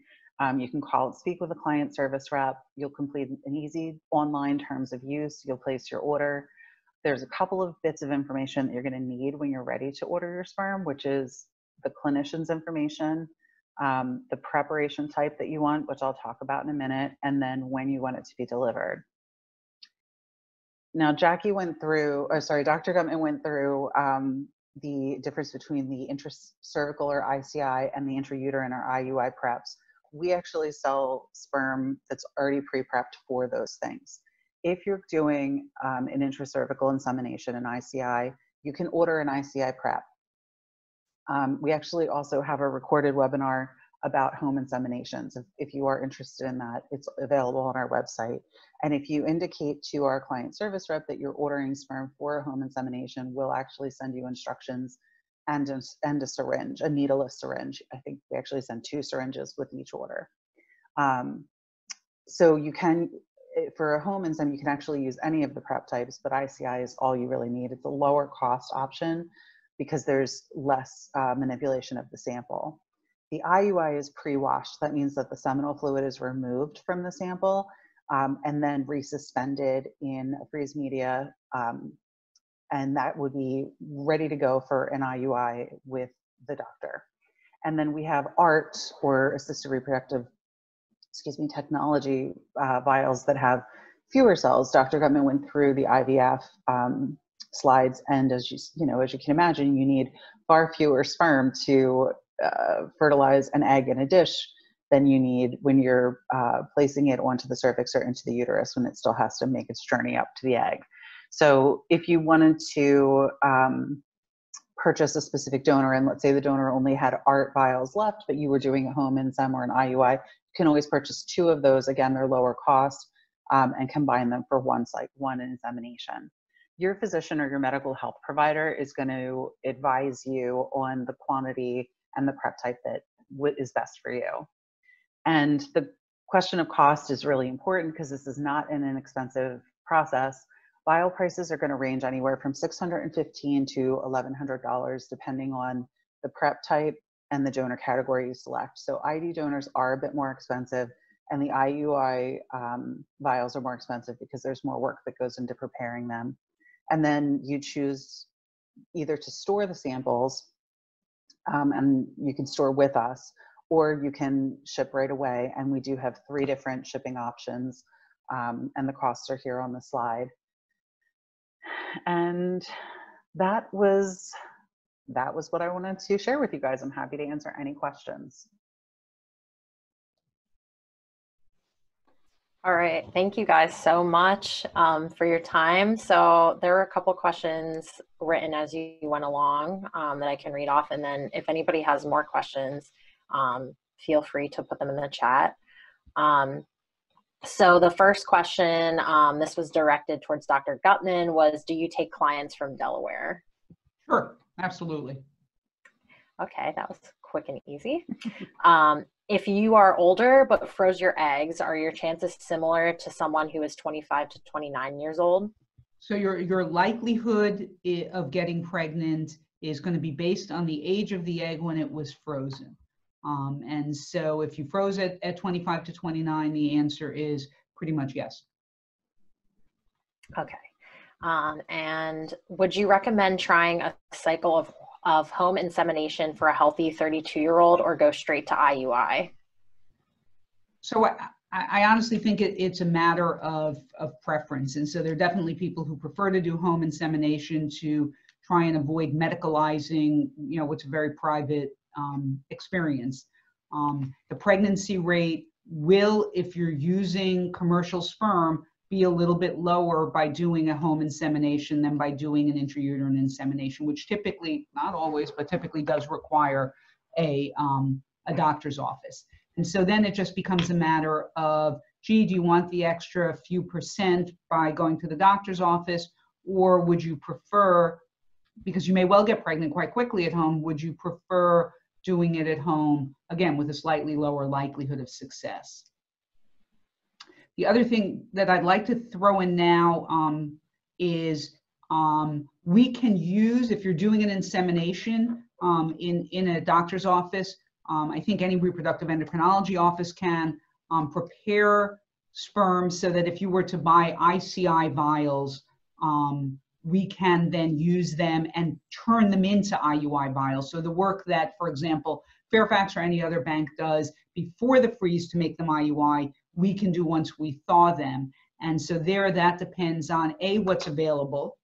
You can call and speak with a client service rep. You'll complete an easy online terms of use. You'll place your order. There's a couple of bits of information that you're going to need when you're ready to order your sperm, which is the clinician's information, the preparation type that you want, which I'll talk about in a minute, and then when you want it to be delivered. Now, Jackie went through, or sorry, Dr. Gutman went through the difference between the intracervical or ICI and the intrauterine or IUI preps. We actually sell sperm that's already pre-prepped for those things. If you're doing an intracervical insemination, an ICI, you can order an ICI prep. We actually also have a recorded webinar about home inseminations. If you are interested in that, it's available on our website. And if you indicate to our client service rep that you're ordering sperm for a home insemination, we'll actually send you instructions and a syringe, a needleless syringe. I think we actually send 2 syringes with each order. So you can, for a home insem, you can actually use any of the prep types, but ICI is all you really need. It's a lower cost option because there's less manipulation of the sample. The IUI is pre-washed. That means that the seminal fluid is removed from the sample and then resuspended in a freeze media, and that would be ready to go for an IUI with the doctor. And then we have ART, or assisted reproductive, technology vials that have fewer cells. Dr. Gutman went through the IVF slides, and as you can imagine, you need far fewer sperm to fertilize an egg in a dish than you need when you're placing it onto the cervix or into the uterus when it still has to make its journey up to the egg. So if you wanted to purchase a specific donor, and let's say the donor only had ART vials left, but you were doing a home insem or an IUI, you can always purchase 2 of those. Again, they're lower cost, and combine them for one insemination. Your physician or your medical health provider is going to advise you on the quantity and the prep type that is best for you. And the question of cost is really important because this is not an inexpensive process. Vial prices are going to range anywhere from $615 to $1,100 depending on the prep type and the donor category you select. So ID donors are a bit more expensive, and the IUI vials are more expensive because there's more work that goes into preparing them. And then you choose either to store the samples, and you can store with us, or you can ship right away. And we do have 3 different shipping options, and the costs are here on the slide. And that was what I wanted to share with you guys. I'm happy to answer any questions. All right, thank you guys so much for your time. So there were a couple questions written as you went along that I can read off, and then if anybody has more questions, feel free to put them in the chat. So the first question, this was directed towards Dr. Gutman, was, do you take clients from Delaware? Sure, absolutely. Okay, that was quick and easy. If you are older but froze your eggs, are your chances similar to someone who is 25 to 29 years old? So your likelihood of getting pregnant is going to be based on the age of the egg when it was frozen. And so if you froze it at 25 to 29, the answer is pretty much yes. Okay. And would you recommend trying a cycle of home insemination for a healthy 32-year-old or go straight to IUI? So I honestly think it's a matter of preference. And so there are definitely people who prefer to do home insemination to try and avoid medicalizing, what's a very private experience. The pregnancy rate will, if you're using commercial sperm, be a little bit lower by doing a home insemination than by doing an intrauterine insemination, which typically, not always, but typically does require a doctor's office. And so then it just becomes a matter of, gee, do you want the extra few percent by going to the doctor's office, or would you prefer, because you may well get pregnant quite quickly at home, would you prefer doing it at home, again, with a slightly lower likelihood of success? The other thing that I'd like to throw in now is we can use, if you're doing an insemination in a doctor's office, I think any reproductive endocrinology office can prepare sperm so that if you were to buy ICI vials, we can then use them and turn them into IUI vials. So the work that, for example, Fairfax or any other bank does before the freeze to make them IUI, we can do once we thaw them. And so there, that depends on A, what's available,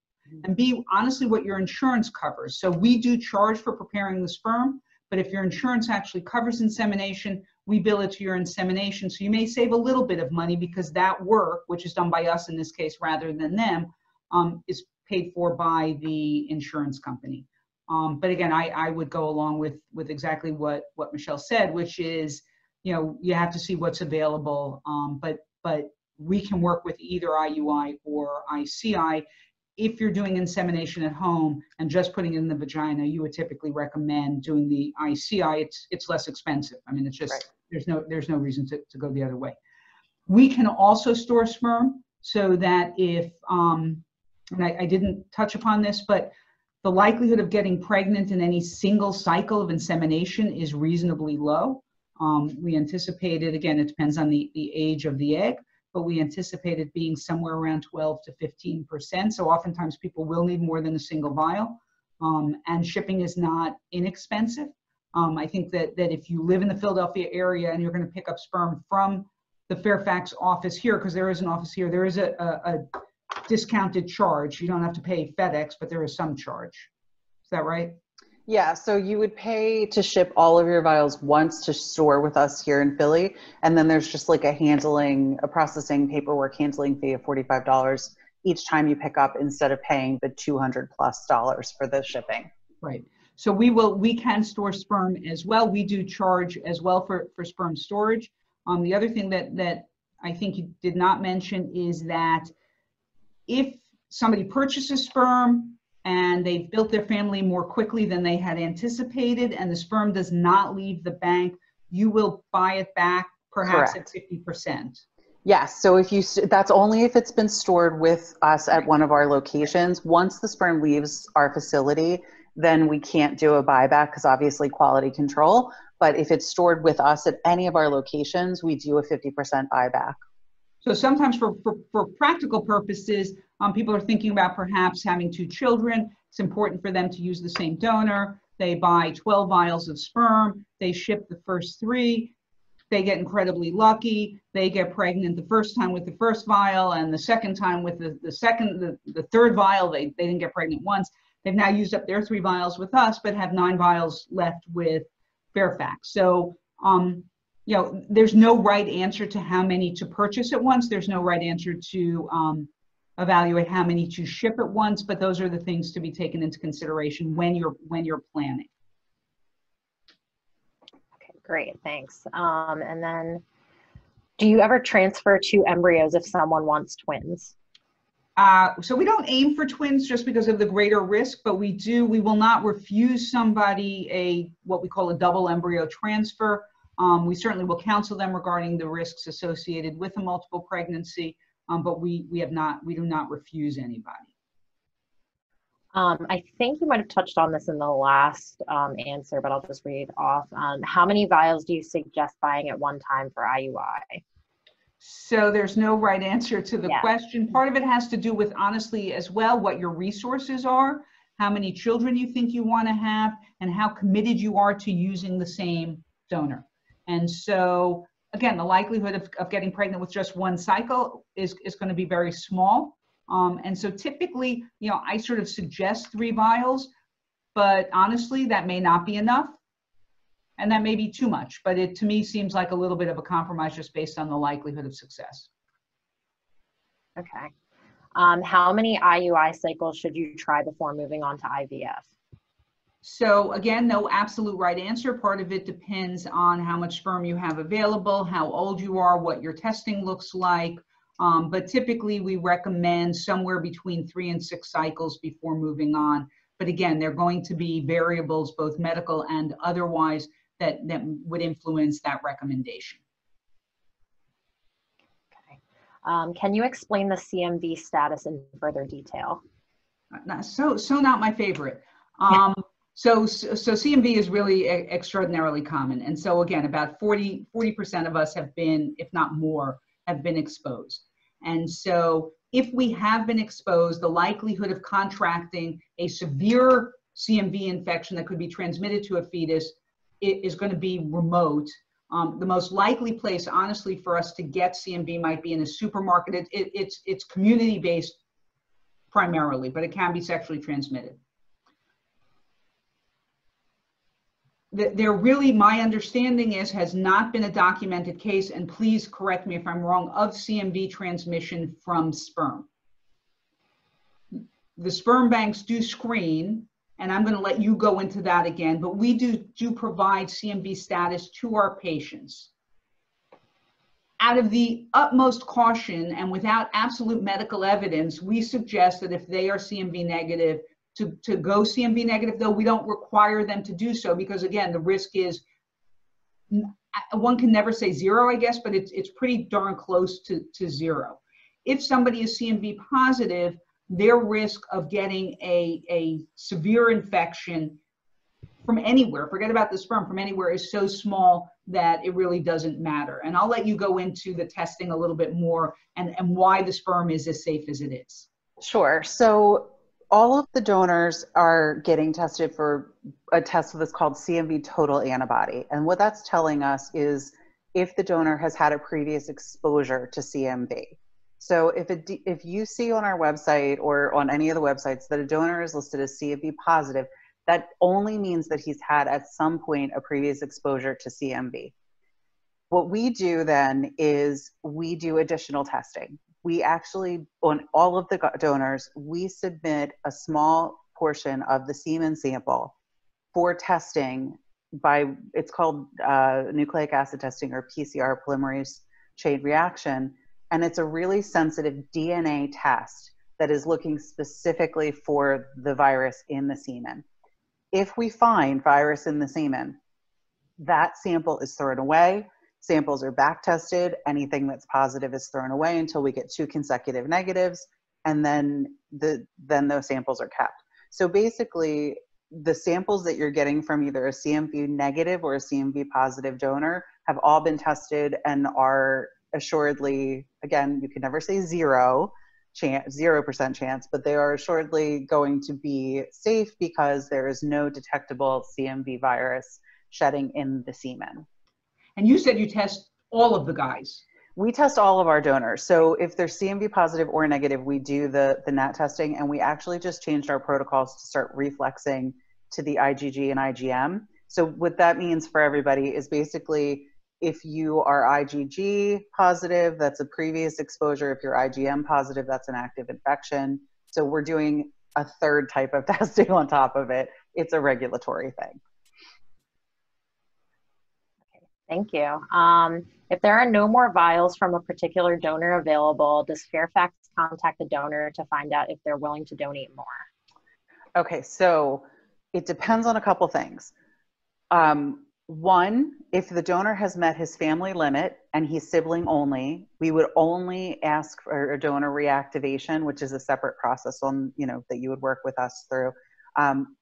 and B, honestly, what your insurance covers. So we do charge for preparing the sperm, but if your insurance actually covers insemination, we bill it to your insemination. So you may save a little bit of money because that work, which is done by us in this case rather than them, is paid for by the insurance company. But again, I would go along with exactly what Michelle said, which is, you have to see what's available, but we can work with either IUI or ICI. If you're doing insemination at home and just putting it in the vagina, you would typically recommend doing the ICI. It's less expensive. I mean, it's just, right. There's no reason to go the other way. We can also store sperm so that if, and I didn't touch upon this, but the likelihood of getting pregnant in any single cycle of insemination is reasonably low. We anticipated, again, it depends on the age of the egg, but we anticipated being somewhere around 12 to 15%. So oftentimes people will need more than a single vial, and shipping is not inexpensive. I think that if you live in the Philadelphia area and you're going to pick up sperm from the Fairfax office here, because there is an office here, there is a discounted charge. You don't have to pay FedEx, but there is some charge. Is that right? Yeah, so you would pay to ship all of your vials once to store with us here in Philly, and then there's just like a processing paperwork handling fee of $45 each time you pick up, instead of paying the $200+ for the shipping. Right. So we can store sperm as well. We do charge as well for sperm storage. The other thing that I think you did not mention is that if somebody purchases sperm and they've built their family more quickly than they had anticipated, and the sperm does not leave the bank, you will buy it back perhaps Correct. At 50%. Yes, so that's only if it's been stored with us at one of our locations. Once the sperm leaves our facility then we can't do a buyback because obviously quality control. But if it's stored with us at any of our locations, we do a 50% buyback. So sometimes for practical purposes, people are thinking about perhaps having 2 children. It's important for them to use the same donor. They buy 12 vials of sperm. They ship the first 3. They get incredibly lucky. They get pregnant the first time with the first vial, and the second time with the third vial, they didn't get pregnant once. They've now used up their 3 vials with us, but have 9 vials left with Fairfax. So, you know, there's no right answer to how many to purchase at once. There's no right answer to evaluate how many to ship at once, but those are the things to be taken into consideration when you're planning. Okay, great, thanks. And then, do you ever transfer 2 embryos if someone wants twins? So we don't aim for twins just because of the greater risk, but we will not refuse somebody what we call a double embryo transfer. We certainly will counsel them regarding the risks associated with a multiple pregnancy, but we do not refuse anybody. I think you might have touched on this in the last answer, but I'll just read off. How many vials do you suggest buying at one time for IUI? So there's no right answer to the question. Part of it has to do with, honestly, as well, what your resources are, how many children you think you want to have, and how committed you are to using the same donor. And so, again, the likelihood of getting pregnant with just 1 cycle is going to be very small. And so typically, you know, I sort of suggest 3 vials, but honestly, that may not be enough. And that may be too much, but it to me seems like a little bit of a compromise just based on the likelihood of success. Okay. How many IUI cycles should you try before moving on to IVF? So again, no absolute right answer. Part of it depends on how much sperm you have available, how old you are, what your testing looks like. But typically we recommend somewhere between 3 and 6 cycles before moving on. But again, there are going to be variables, both medical and otherwise, that would influence that recommendation. Okay. Can you explain the CMV status in further detail? So not my favorite. So CMV is really extraordinarily common. And so again, about 40% of us have been, if not more, have been exposed. And so if we have been exposed, the likelihood of contracting a severe CMV infection that could be transmitted to a fetus is going to be remote. The most likely place, honestly, for us to get CMV might be in a supermarket. It's community-based primarily, but it can be sexually transmitted. There really, my understanding is, has not been a documented case, and please correct me if I'm wrong, of CMV transmission from sperm. The sperm banks do screen, and I'm going to let you go into that again, but we do provide CMV status to our patients. Out of the utmost caution and without absolute medical evidence, we suggest that if they are CMV negative, to go CMV negative, though we don't require them to do so, because again, the risk is, one can never say 0, I guess, but it's pretty darn close to 0. If somebody is CMV positive, their risk of getting a severe infection from anywhere, forget about the sperm, from anywhere, is so small that it really doesn't matter. And I'll let you go into the testing a little bit more and why the sperm is as safe as it is. Sure. So all of the donors are getting tested for a test that's called CMV total antibody. And what that's telling us is if the donor has had a previous exposure to CMV. So if you see on our website or on any of the websites that a donor is listed as CMV positive, that only means that he's had at some point a previous exposure to CMV. What we do then is we do additional testing. We actually, on all of the donors, we submit a small portion of the semen sample for testing by, it's called nucleic acid testing, or PCR, polymerase chain reaction. And it's a really sensitive DNA test that is looking specifically for the virus in the semen. If we find virus in the semen, that sample is thrown away. Samples are back tested. Anything that's positive is thrown away until we get 2 consecutive negatives, and then those samples are kept. So basically, the samples that you're getting from either a CMV negative or a CMV positive donor have all been tested and are assuredly, again, you can never say 0% chance, but they are assuredly going to be safe because there is no detectable CMV virus shedding in the semen. And you said you test all of the guys. We test all of our donors. So if they're CMV positive or negative, we do the NAT testing, and we actually just changed our protocols to start reflexing to the IgG and IgM. So what that means for everybody is basically if you are IgG positive, that's a previous exposure. If you're IgM positive, that's an active infection. So we're doing a third type of testing on top of it. It's a regulatory thing. Thank you. If there are no more vials from a particular donor available, does Fairfax contact the donor to find out if they're willing to donate more? Okay, so it depends on a couple things. One, if the donor has met his family limit and he's sibling only, we would only ask for a donor reactivation, which is a separate process on, that you would work with us through,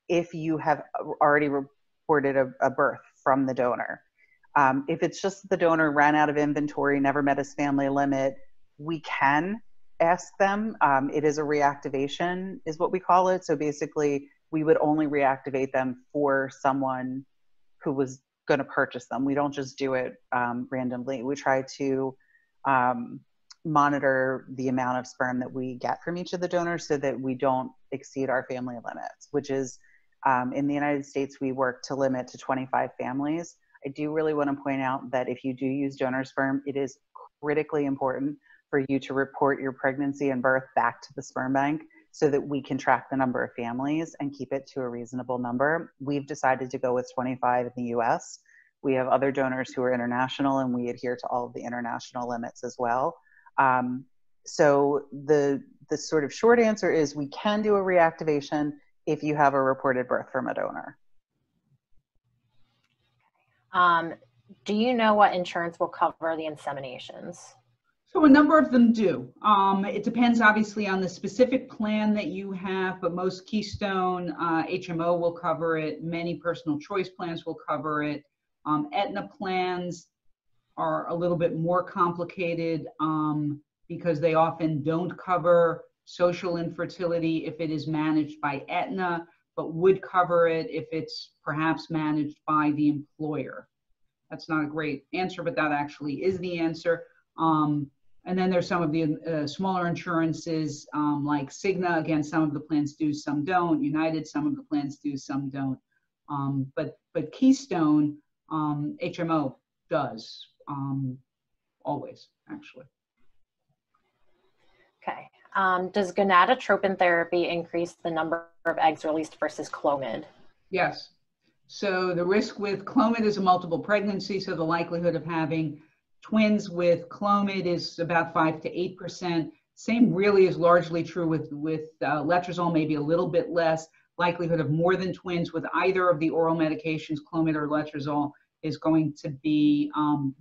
if you have already reported a birth from the donor. If it's just the donor ran out of inventory, never met his family limit, we can ask them. It is a reactivation is what we call it. So basically we would only reactivate them for someone who was going to purchase them. We don't just do it randomly. We try to monitor the amount of sperm that we get from each of the donors so that we don't exceed our family limits, which is in the United States, we work to limit to 25 families. I do really want to point out that if you do use donor sperm, it is critically important for you to report your pregnancy and birth back to the sperm bank so that we can track the number of families and keep it to a reasonable number. We've decided to go with 25 in the US. We have other donors who are international, and we adhere to all of the international limits as well. So the sort of short answer is we can do a reactivation if you have a reported birth from a donor. Do you know what insurance will cover the inseminations? So a number of them do. It depends obviously on the specific plan that you have, but most Keystone HMO will cover it. Many personal choice plans will cover it. Aetna plans are a little bit more complicated because they often don't cover social infertility if it is managed by Aetna, but would cover it if it's perhaps managed by the employer. That's not a great answer, but that actually is the answer. And then there's some of the smaller insurances like Cigna. Again, some of the plans do, some don't. United, some of the plans do, some don't. But Keystone HMO does always, actually. Okay. Does gonadotropin therapy increase the number of eggs released versus Clomid? Yes. So the risk with Clomid is a multiple pregnancy, so the likelihood of having twins with Clomid is about 5 to 8%. Same really is largely true with letrozole, maybe a little bit less. Likelihood of more than twins with either of the oral medications, Clomid or letrozole, is going to be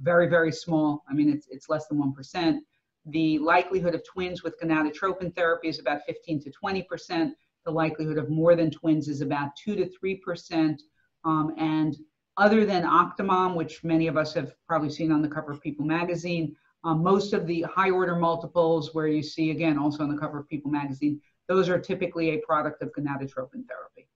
very, very small. I mean, it's less than 1%. The likelihood of twins with gonadotropin therapy is about 15 to 20%. The likelihood of more than twins is about 2 to 3%. And other than Octomom, which many of us have probably seen on the cover of People magazine, most of the high order multiples where you see, again, also on the cover of People magazine, those are typically a product of gonadotropin therapy.